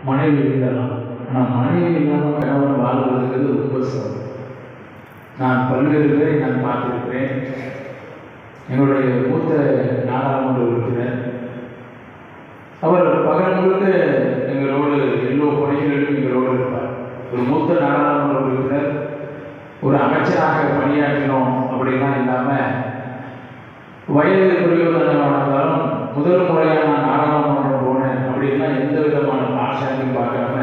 மனைவி இருக்கலாம். ஆனால் மனைவி இல்லாமல் கணவன் வாழ்வதற்கு ரொம்ப சிரமம். நான் பல்வேறு பேரை நான் பார்த்திருக்கிறேன். எங்களுடைய மூத்த நாடாளுமன்ற உறுப்பினர் அவர் பகல் முழுக்க எங்களோடு எல்லோ பணிகளிலும் எங்களோடு இருப்பார். ஒரு மூத்த நாடாளுமன்ற உறுப்பினர் ஒரு அமைச்சராக பணியாற்றினோம் அப்படின்லாம் இல்லாமல் வயது பிரயோஜனமாக இருந்தாலும் முதல் முறையாக நான் நாடாளுமன்றம் போனேன் அப்படின்னா எந்த விதமான பாஷையும் பார்க்காம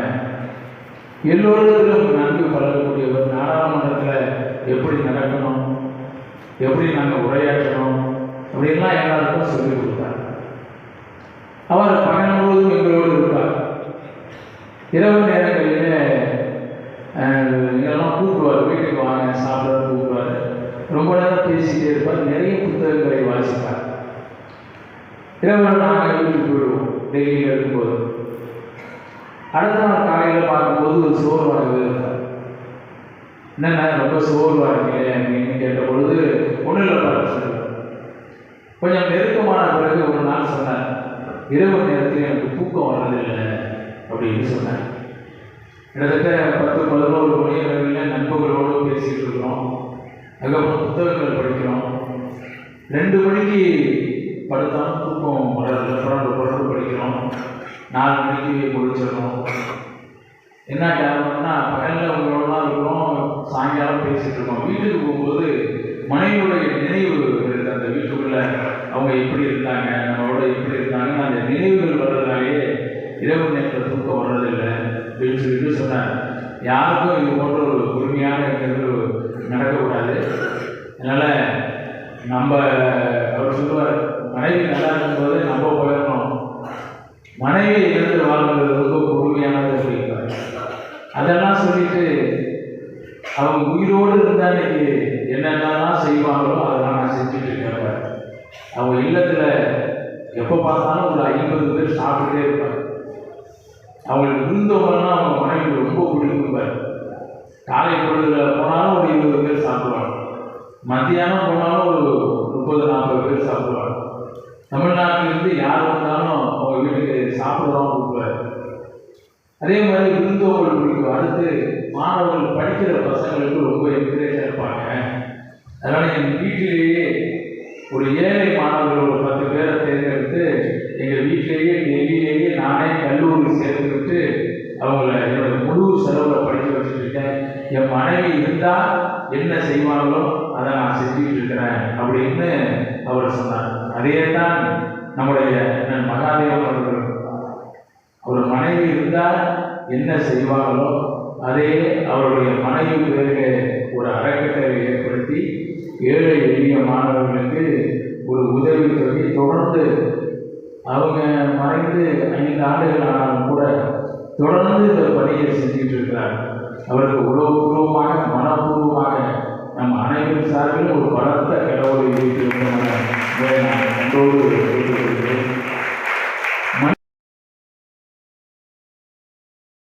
எல்லோருக்கும் நன்கு பழகக்கூடியவர். நாடாளுமன்றத்தில் எப்படி நடக்கணும், எப்படி நாங்கள் உரையாற்றணும் அப்படின்லாம் எல்லாருக்கும் சொல்லிக் கொடுத்தார். அவர் பகல் முழுவதும் எங்களோடு இருப்பார். இரவு நேரங்களில் எங்கெல்லாம் கூப்பிடுவார், வீட்டுக்கு வாங்க சாப்பிட கூப்பிடுவார். ரொம்ப நேரம் பேசிக்கிட்டே இருப்பார். நிறைய புத்தகங்களை வாசிப்பார். இரவு நாங்கள் வீட்டுக்கு போயிடுவோம். டெல்லியில் இருக்கும்போது அடுத்த நாள் காலையில் பார்க்கும்போது சோர்வாகவே இருப்பார். என்னென்ன ரொம்ப சோர்வாக இருக்கீங்க அப்படின்னு கேட்ட பொழுது ஒன்றும் இல்லை பார்த்து சொல்லுவார். கொஞ்சம் நெருக்கமான பிறகு ஒரு நாள் சொன்னார், இரவு நேரத்தில் எனக்கு தூக்கம் வர்றதில்லை அப்படின்னு சொன்னார். கிட்டத்தட்ட 10-11 மணி அளவில் நண்பர்களோடு பேசிகிட்டு இருக்கிறோம். அதுக்கப்புறம் புத்தகங்கள் படிக்கிறோம். 2 மணிக்கு படுத்தாலும் தூக்கம் வர்றதில்லை. தொடர்ந்து படிக்கிறோம். 4 மணிக்கு முடிச்சிடணும். என்ன காரணம்னா பகலில் உங்களோடலாம் இருக்கிறோம், சாயங்காலம் பேசிகிட்டு இருக்கோம். வீட்டுக்கு போகும்போது மனைவியுடைய நினைவு இருக்குது. அந்த வீட்டுக்குள்ளே அவங்க எப்படி இருந்தாங்க, நம்மளோட எப்படி இருந்தாங்கன்னு அந்த நினைவுகள் வர்றதாலேயே இரவு நேரத்தில் தூக்கம் வர்றதில்லை அப்படின்னு சொல்லிட்டு சொன்னார். யாருக்கும் இது போன்ற ஒரு உரிமையான நிகழ்வு நடக்கக்கூடாது. அதனால் நம்ம அவர் சொல்லுவார், மனைவி நல்லா இருக்கும்போது நம்ம போயிடணும், மனைவி இருந்து வாழ்வது ரொம்ப பொறுமையானது அப்படிங்கிறார். அதெல்லாம் சொல்லிட்டு அவங்க உயிரோடு இருந்தால் இன்னைக்கு என்னென்னலாம் செய்வாங்களோ அதெல்லாம் நான் செஞ்சுட்டு இருக்கேன். அவங்க இல்லத்தில் எப்போ பார்த்தாலும் ஒரு 50 பேர் சாப்பிட்டுட்டே இருப்பாங்க. அவங்களுக்கு விருந்தவங்கலாம் அவங்க மனைவி ரொம்ப பிடிக்கும்பார். காலை பொழுதில் போனாலும் ஒரு 20 பேர் சாப்பிடுவாங்க. மத்தியானம் போனாலும் ஒரு 30-40 பேர் சாப்பிடுவாங்க. தமிழ்நாட்டிலிருந்து யார் வந்தாலும் அவங்க வீட்டுக்கு சாப்பிடுறோம் கொடுப்பாரு. அதே மாதிரி விருந்தவர்கள் பிடிக்கும். அடுத்து மாணவர்கள் படிக்கிற பசங்களுக்கு ரொம்ப என்கரேஜாக இருப்பாங்க. அதனால் என் வீட்டிலேயே ஒரு ஏழை மாணவர்கள் ஒரு 10 பேரை தேர்ந்தெடுத்து எங்கள் வீட்டிலேயே டெல்லியிலேயே நானே கல்லூரி சேர்த்துக்கிட்டு அவங்கள என்னோட முழு செலவில் படிக்க வச்சுருக்கேன். என் மனைவி இருந்தால் என்ன செய்வாங்களோ அதை நான் செஞ்சுக்கிட்டு இருக்கிறேன் அப்படின்னு அவர் சொன்னார். அதே தான் நம்முடைய மகாதேவன் அவர்கள். அவர் மனைவி இருந்தால் என்ன செய்வாங்களோ அதே அவருடைய மனைவி பேருக்கு ஒரு அறக்கட்டளை ஏற்படுத்தி ஏழை எளிய மாணவர்களுக்கு ஒரு உதவித்தொகை தொடர்ந்து அவங்க மறைந்து 5 ஆண்டுகள் ஆனாலும் கூட தொடர்ந்து இந்த பணியை செஞ்சுட்டு இருக்கிறார். அவருக்கு உளவுபூர்வமாக மனப்பூர்வமாக நம் அனைவரும் சார்பிலும் ஒரு பலத்த கடவுளை வைத்திருக்கிறோம். நான் கண்டோடு